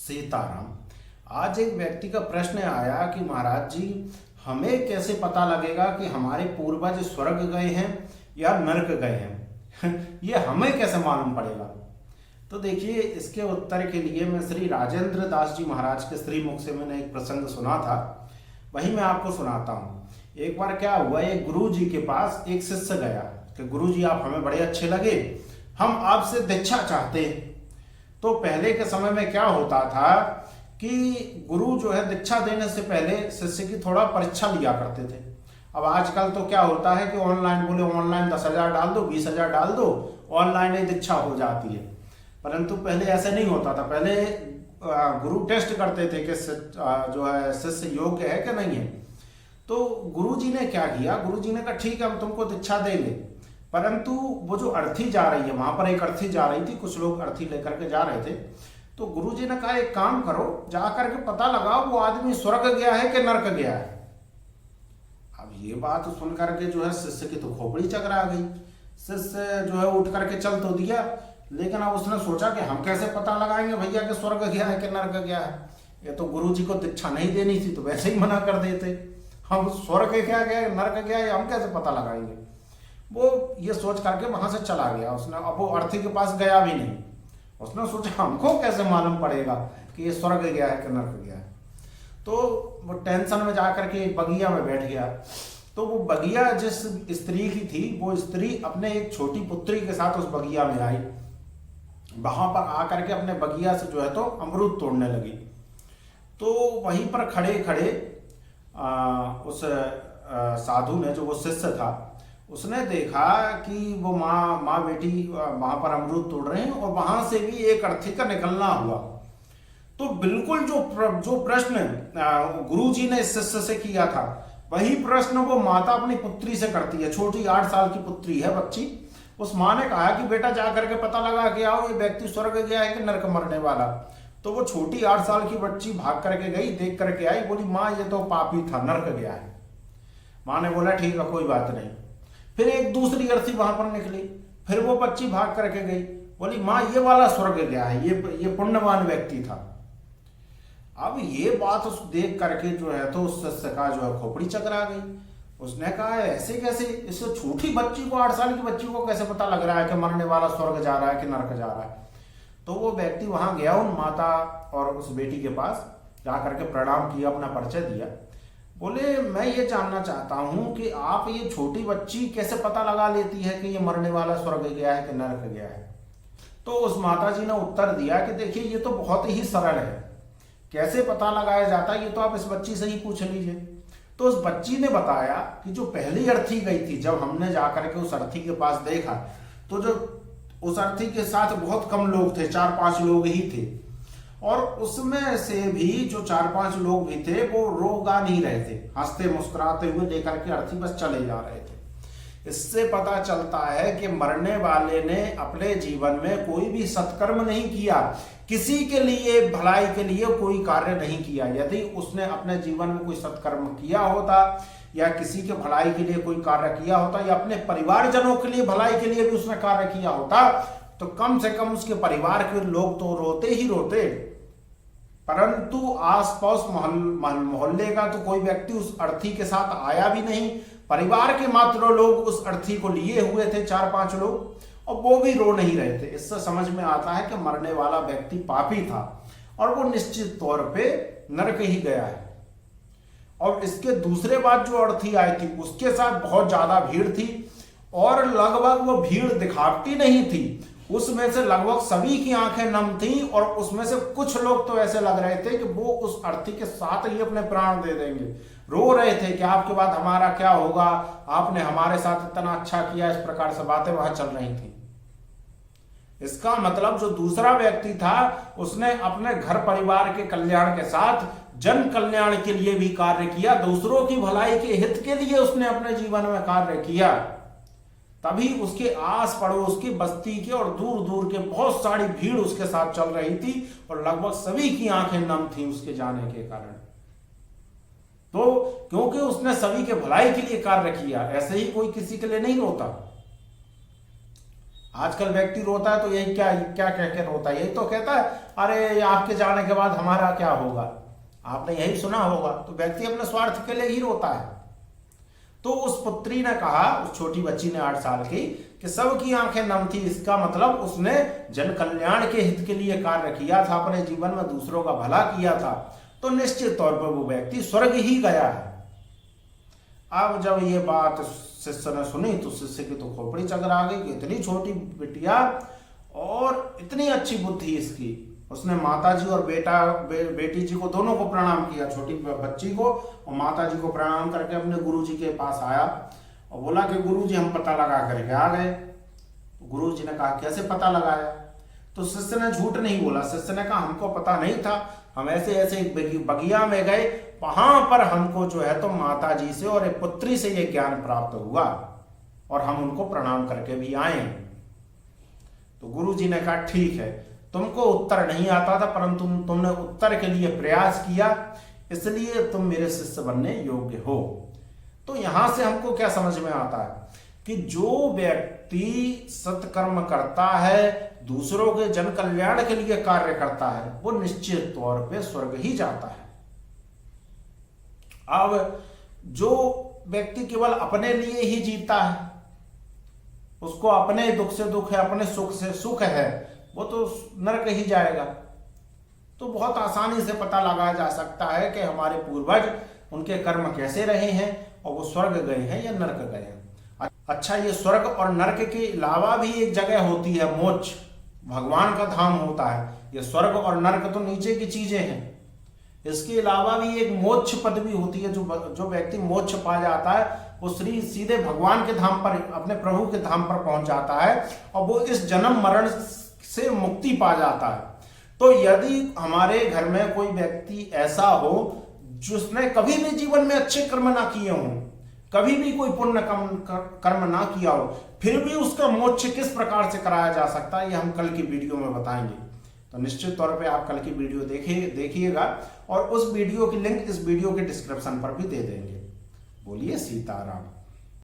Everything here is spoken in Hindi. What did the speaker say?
सीताराम। आज एक व्यक्ति का प्रश्न आया कि महाराज जी, हमें कैसे पता लगेगा कि हमारे पूर्वज स्वर्ग गए हैं या नरक गए हैं ये हमें कैसे मालूम पड़ेगा? तो देखिए, इसके उत्तर के लिए मैं श्री राजेंद्र दास जी महाराज के श्रीमुख से मैंने एक प्रसंग सुना था, वही मैं आपको सुनाता हूँ। एक बार क्या हुआ, एक गुरु जी के पास एक शिष्य गया कि गुरु जी, आप हमें बड़े अच्छे लगे, हम आपसे दीक्षा चाहते हैं। तो पहले के समय में क्या होता था कि गुरु जो है दीक्षा देने से पहले शिष्य की थोड़ा परीक्षा लिया करते थे। अब आजकल तो क्या होता है कि ऑनलाइन बोले, ऑनलाइन 10,000 डाल दो, 20,000 डाल दो, ऑनलाइन ही दीक्षा हो जाती है। परंतु पहले ऐसे नहीं होता था। पहले गुरु टेस्ट करते थे कि जो है शिष्य योग्य है कि नहीं है। तो गुरु जी ने क्या किया, गुरु जी ने कहा ठीक है, हम तुमको दीक्षा देंगे, परंतु वो जो अर्थी जा रही है, वहां पर एक अर्थी जा रही थी, कुछ लोग अर्थी लेकर के जा रहे थे। तो गुरुजी ने कहा एक काम करो, जा करके पता लगाओ वो आदमी स्वर्ग गया है कि नरक गया है। अब ये बात सुन करके जो है शिष्य की तो खोपड़ी चकरा गई। शिष्य जो है उठ करके चल तो दिया, लेकिन अब उसने सोचा कि हम कैसे पता लगाएंगे भैया कि स्वर्ग गया है कि नरक गया है। ये तो गुरुजी को दीक्षा नहीं देनी थी, तो वैसे ही मना कर देते। हम स्वर्ग क्या गया नरक गया है हम कैसे पता लगाएंगे। वो ये सोच करके वहां से चला गया। उसने अब वो अर्थी के पास गया भी नहीं। उसने सोचा हमको कैसे मालूम पड़ेगा कि ये स्वर्ग गया है कि नरक गया है। तो वो टेंशन में जाकर के एक बगिया में बैठ गया। तो वो बगिया जिस स्त्री की थी, वो स्त्री अपने एक छोटी पुत्री के साथ उस बगिया में आई। वहां पर आकर के अपने बगिया से जो है तो अमरूद तोड़ने लगी। तो वहीं पर खड़े खड़े उस साधु ने, जो वो शिष्य था, उसने देखा कि वो माँ बेटी वहां पर अमरूद तोड़ रहे हैं और वहां से भी एक अर्थी का निकलना हुआ। तो बिल्कुल जो प्रश्न गुरुजी ने इस शिष्य से किया था, वही प्रश्न वो माता अपनी पुत्री से करती है। छोटी 8 साल की पुत्री है बच्ची। उस माँ ने कहा कि बेटा जा करके पता लगा के आओ, ये व्यक्ति स्वर्ग गया है कि नरक मरने वाला। तो वो छोटी 8 साल की बच्ची भाग करके गई, देख करके आई, बोली माँ ये तो पापी था, नरक गया है। माँ ने बोला ठीक है, कोई बात नहीं। फिर एक दूसरी अर्थी वहां पर निकली, फिर वो बच्ची भाग करके गई, बोली माँ ये वाला स्वर्ग गया है, ये पुण्यवान व्यक्ति था। अब ये बात उस देख करके जो है तो उस शिष्य का जो है खोपड़ी चकरा गई। उसने कहा ऐसे कैसे, इससे छोटी बच्ची को, 8 साल की बच्ची को कैसे पता लग रहा है कि मरने वाला स्वर्ग जा रहा है कि नरक जा रहा है। तो वो व्यक्ति वहां गया उन माता और उस बेटी के पास, जाकर के प्रणाम किया, अपना परिचय दिया। बोले मैं ये जानना चाहता हूं कि आप ये छोटी बच्ची कैसे पता लगा लेती है कि ये मरने वाला स्वर्ग गया है कि नरक गया है। तो उस माता जी ने उत्तर दिया कि देखिए ये तो बहुत ही सरल है, कैसे पता लगाया जाता है ये तो आप इस बच्ची से ही पूछ लीजिए। तो उस बच्ची ने बताया कि जो पहली अर्थी गई थी, जब हमने जाकर के उस अर्थी के पास देखा तो जो उस अर्थी के साथ बहुत कम लोग थे, 4-5 लोग ही थे, और उसमें से भी जो 4-5 लोग भी थे वो रोगा नहीं रहे थे, हंसते मुस्कुराते हुए लेकर के अर्थी बस चले जा रहे थे। इससे पता चलता है कि मरने वाले ने अपने जीवन में कोई भी सत्कर्म नहीं किया, किसी के लिए भलाई के लिए कोई कार्य नहीं किया। यदि उसने अपने जीवन में कोई सत्कर्म किया होता या किसी के भलाई के लिए कोई कार्य किया होता या अपने परिवारजनों के लिए भलाई के लिए भी उसने कार्य किया होता, तो कम से कम उसके परिवार के लोग तो रोते ही रोते, परंतु आसपास मोहल्ले का तो कोई व्यक्ति उस अर्थी के साथ आया भी नहीं। परिवार के मात्र लोग उस अर्थी को लिए हुए थे, 4-5 लोग, और वो भी रो नहीं रहे थे। इससे समझ में आता है कि मरने वाला व्यक्ति पापी था और वो निश्चित तौर पे नरक ही गया है। और इसके दूसरे बात, जो अर्थी आई थी उसके साथ बहुत ज्यादा भीड़ थी और लगभग वो भीड़ दिखाती नहीं थी। उसमें से लगभग सभी की आंखें नम थी और उसमें से कुछ लोग तो ऐसे लग रहे थे कि वो उस अर्थी के साथ ही अपने प्राण दे देंगे। रो रहे थे कि आपके बाद हमारा क्या होगा, आपने हमारे साथ इतना अच्छा किया, इस प्रकार से बातें वहां चल रही थी। इसका मतलब जो दूसरा व्यक्ति था उसने अपने घर परिवार के कल्याण के साथ जन कल्याण के लिए भी कार्य किया, दूसरों की भलाई के हित के लिए उसने अपने जीवन में कार्य किया। तभी उसके आस पड़ोस की बस्ती के और दूर दूर के बहुत सारी भीड़ उसके साथ चल रही थी और लगभग सभी की आंखें नम थी उसके जाने के कारण। तो क्योंकि उसने सभी के भलाई के लिए कार्य किया, ऐसे ही कोई किसी के लिए नहीं रोता। आजकल व्यक्ति रोता है तो यही क्या क्या कह के रोता है, यही तो कहता है अरे आपके जाने के बाद हमारा क्या होगा। आपने यही सुना होगा। तो व्यक्ति अपने स्वार्थ के लिए ही रोता है। तो उस पुत्री ने कहा, उस छोटी बच्ची ने 8 साल की, कि सबकी आंखें नम थी। इसका मतलब उसने जन कल्याण के हित के लिए कार्य किया था, अपने जीवन में दूसरों का भला किया था। तो निश्चित तौर पर वो व्यक्ति स्वर्ग ही गया है। अब जब ये बात शिष्य ने सुनी तो शिष्य की तो खोपड़ी चकरा गई कि इतनी छोटी बिटिया और इतनी अच्छी बुद्धि इसकी। उसने माताजी और बेटी जी को दोनों को प्रणाम किया, छोटी बच्ची को और माताजी को प्रणाम करके अपने गुरुजी के पास आया और बोला कि गुरुजी हम पता लगा करके आ गए। गुरुजी ने कहा कैसे पता लगाया? तो शिष्य ने झूठ नहीं बोला। शिष्य ने कहा हमको पता नहीं था, हम ऐसे ऐसे एक बगिया में गए, वहां पर हमको जो है तो माता जी से और एक पुत्री से ये ज्ञान प्राप्त हुआ और हम उनको प्रणाम करके भी आए। तो गुरुजी ने कहा ठीक है, तुमको उत्तर नहीं आता था परंतु तुमने उत्तर के लिए प्रयास किया, इसलिए तुम मेरे शिष्य बनने योग्य हो। तो यहां से हमको क्या समझ में आता है कि जो व्यक्ति सत्कर्म करता है, दूसरों के जन कल्याण के लिए कार्य करता है, वो निश्चित तौर पे स्वर्ग ही जाता है। अब जो व्यक्ति केवल अपने लिए ही जीता है, उसको अपने दुख से दुख है, अपने सुख से सुख है, वो तो नरक ही जाएगा। तो बहुत आसानी से पता लगाया जा सकता है कि हमारे पूर्वज उनके कर्म कैसे रहे हैं और वो स्वर्ग गए हैं या नरक गए हैं। अच्छा, ये स्वर्ग और नरक के अलावा भी एक जगह होती है, मोक्ष, भगवान का धाम होता है। ये स्वर्ग और नरक तो नीचे की चीजें हैं, इसके अलावा भी एक मोक्ष पदवी होती है। जो व्यक्ति मोक्ष पा जाता है वो सीधे भगवान के धाम पर, अपने प्रभु के धाम पर पहुंच जाता है और वो इस जन्म मरण से मुक्ति पा जाता है। तो यदि हमारे घर में कोई व्यक्ति ऐसा हो जिसने कभी भी जीवन में अच्छे कर्म ना किए हों, कभी भी कोई पुण्य कर्म ना किया हो, फिर भी उसका मोक्ष किस प्रकार से कराया जा सकता है, ये हम कल की वीडियो में बताएंगे। तो निश्चित तौर पे आप कल की वीडियो देखिएगा और उस वीडियो की लिंक इस वीडियो के डिस्क्रिप्शन पर भी दे देंगे। बोलिए सीताराम।